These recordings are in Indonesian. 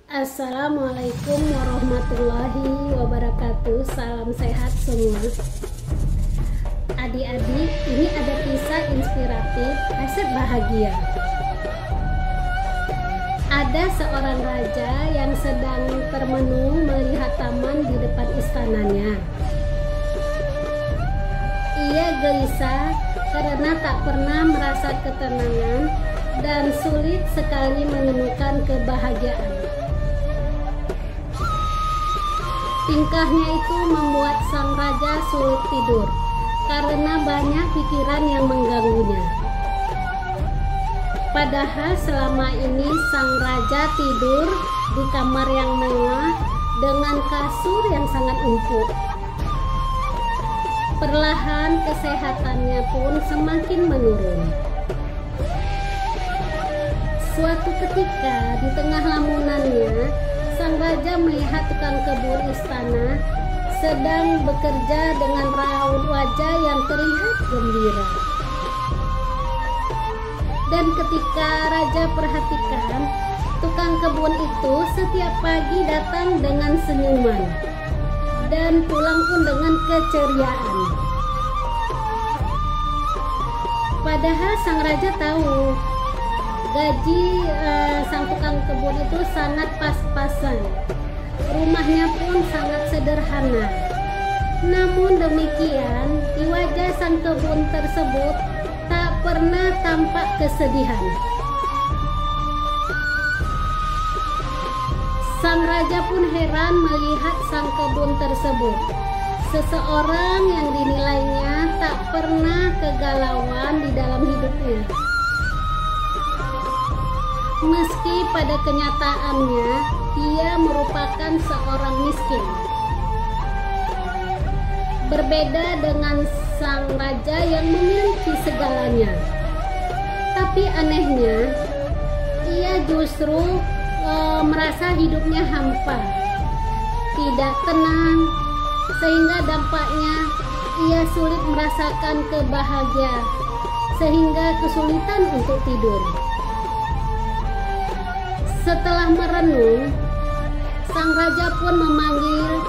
Assalamualaikum warahmatullahi wabarakatuh. Salam sehat semua. Adik-adik, ini ada kisah inspiratif resep bahagia. Ada seorang raja yang sedang termenung melihat taman di depan istananya. Ia gelisah karena tak pernah merasa ketenangan dan sulit sekali menemukan kebahagiaan. Tingkahnya itu membuat sang raja sulit tidur karena banyak pikiran yang mengganggunya. Padahal selama ini sang raja tidur di kamar yang mewah dengan kasur yang sangat empuk. Perlahan kesehatannya pun semakin menurun. Suatu ketika di tengah lamunannya, sang raja melihat tukang kebun istana sedang bekerja dengan raut wajah yang terlihat gembira. Dan ketika raja perhatikan, tukang kebun itu setiap pagi datang dengan senyuman dan pulang pun dengan keceriaan. Padahal sang raja tahu gaji sang tukang kebun itu sangat pas-pasan. Rumahnya pun sangat sederhana. Namun demikian, di wajah sang kebun tersebut tak pernah tampak kesedihan. Sang raja pun heran melihat sang kebun tersebut. Seseorang yang dinilainya tak pernah kegalauan di dalam hidupnya. Meski pada kenyataannya ia merupakan seorang miskin. Berbeda dengan sang raja yang memiliki segalanya. Tapi anehnya, ia justru merasa hidupnya hampa, tidak tenang, sehingga dampaknya ia sulit merasakan kebahagiaan, sehingga kesulitan untuk tidur. Setelah merenung, sang raja pun memanggil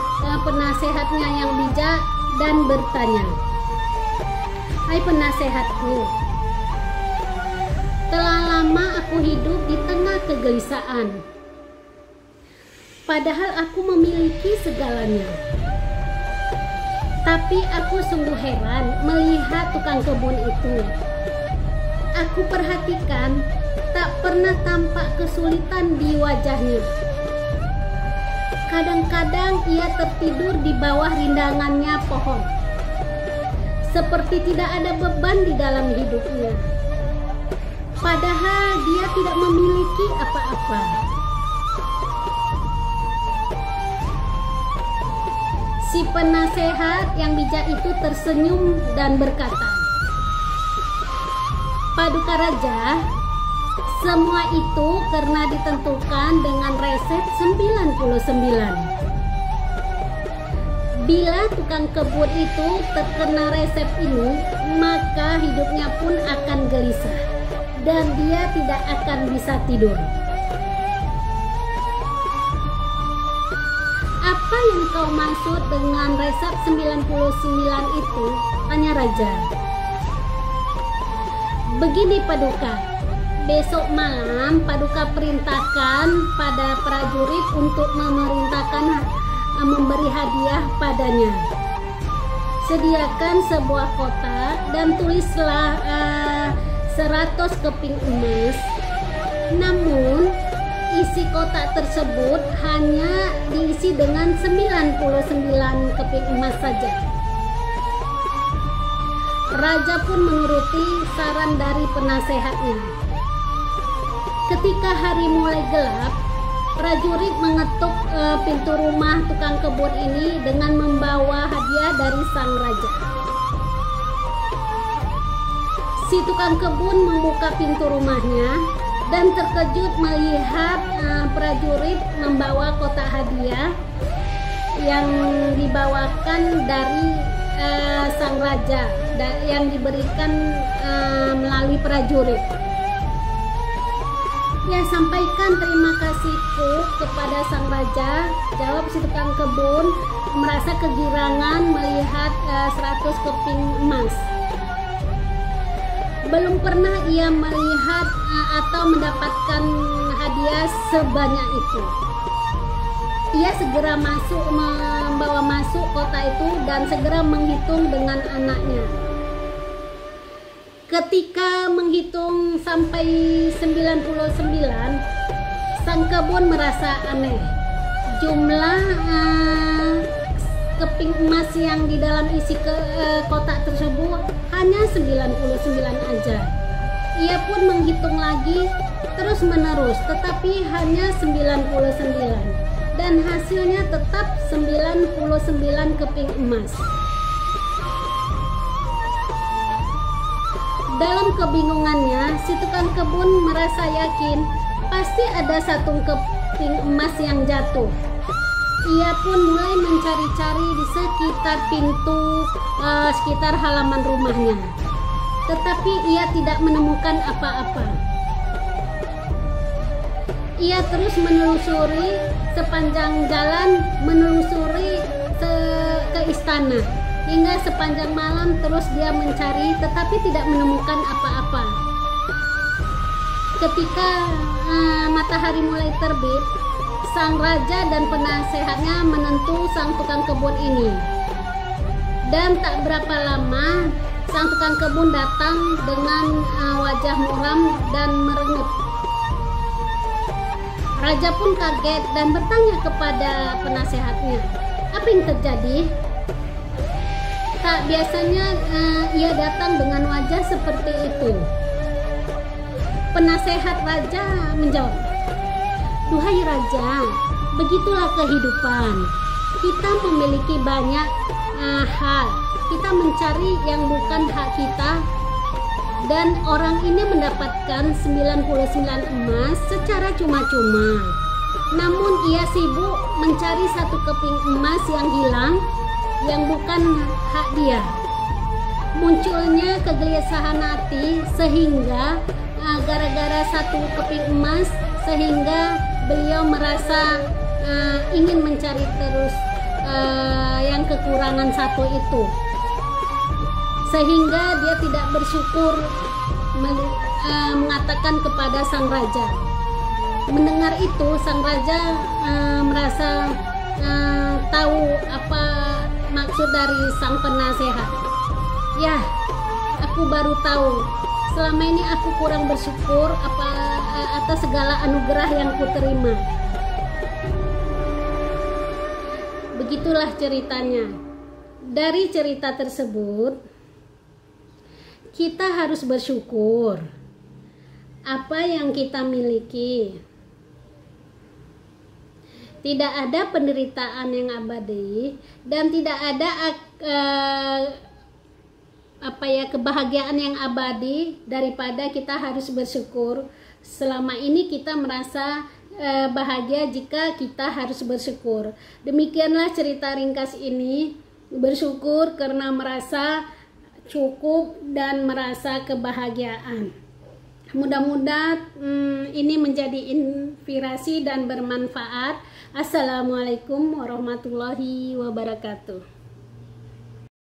penasehatnya yang bijak dan bertanya, "Hai penasehatku, telah lama aku hidup di tengah kegelisahan. Padahal aku memiliki segalanya. Tapi aku sungguh heran melihat tukang kebun itu. Aku perhatikan tak pernah tampak kesulitan di wajahnya. Kadang-kadang ia tertidur di bawah rindangannya pohon, seperti tidak ada beban di dalam hidupnya. Padahal dia tidak memiliki apa-apa." Si penasehat yang bijak itu tersenyum dan berkata, "Paduka Raja, semua itu karena ditentukan dengan resep 99. Bila tukang kebun itu terkena resep ini, maka hidupnya pun akan gelisah dan dia tidak akan bisa tidur." "Apa yang kau maksud dengan resep 99 itu?" tanya raja. "Begini Paduka, besok malam Paduka perintahkan pada prajurit untuk memberi hadiah padanya. Sediakan sebuah kotak dan tulislah 100 keping emas. Namun isi kotak tersebut hanya diisi dengan 99 keping emas saja." Raja pun menuruti saran dari penasehatnya. Ketika hari mulai gelap, prajurit mengetuk pintu rumah tukang kebun ini dengan membawa hadiah dari sang raja. Si tukang kebun membuka pintu rumahnya dan terkejut melihat prajurit membawa kotak hadiah yang dibawakan dari sang raja yang diberikan melalui prajurit. Ya, sampaikan terima kasihku kepada sang raja, jawab si tukang kebun, merasa kegirangan melihat 100 keping emas. Belum pernah ia melihat atau mendapatkan hadiah sebanyak itu. Ia segera membawa masuk kota itu dan segera menghitung dengan anaknya. Ketika menghitung sampai 99, sang kebun merasa aneh. Jumlah keping emas yang di dalam isi kotak tersebut hanya 99 aja. Ia pun menghitung lagi terus menerus, tetapi hanya 99, dan hasilnya tetap 99 keping emas. Dalam kebingungannya, si tukang kebun merasa yakin pasti ada 1 keping emas yang jatuh. Ia pun mulai mencari-cari di sekitar pintu, sekitar halaman rumahnya. Tetapi ia tidak menemukan apa-apa. Ia terus menelusuri sepanjang jalan, menelusuri ke istana. Hingga sepanjang malam terus dia mencari, tetapi tidak menemukan apa-apa. Ketika matahari mulai terbit, sang raja dan penasehatnya menentu sang tukang kebun ini. Dan tak berapa lama, sang tukang kebun datang dengan wajah muram dan merengek. Raja pun kaget dan bertanya kepada penasehatnya, "Apa yang terjadi?" Tak biasanya ia datang dengan wajah seperti itu. Penasehat raja menjawab, "Duhai raja, begitulah kehidupan. Kita memiliki banyak hal. Kita mencari yang bukan hak kita, dan orang ini mendapatkan 99 emas secara cuma-cuma. Namun ia sibuk mencari 1 keping emas yang hilang, yang bukan hak dia." Munculnya kegelisahan hati sehingga gara-gara 1 keping emas sehingga beliau merasa ingin mencari terus yang kekurangan 1 itu, sehingga dia tidak bersyukur mengatakan kepada sang raja. Mendengar itu, sang raja merasa tahu apa maksud dari sang penasehat. "Ya, aku baru tahu. Selama ini aku kurang bersyukur atas segala anugerah yang kuterima." Begitulah ceritanya. Dari cerita tersebut, kita harus bersyukur apa yang kita miliki. Tidak ada penderitaan yang abadi dan tidak ada kebahagiaan yang abadi daripada kita harus bersyukur. Selama ini kita merasa bahagia jika kita harus bersyukur. Demikianlah cerita ringkas ini. Bersyukur karena merasa cukup dan merasa kebahagiaan. Mudah-mudahan ini menjadi inspirasi dan bermanfaat. Assalamualaikum warahmatullahi wabarakatuh.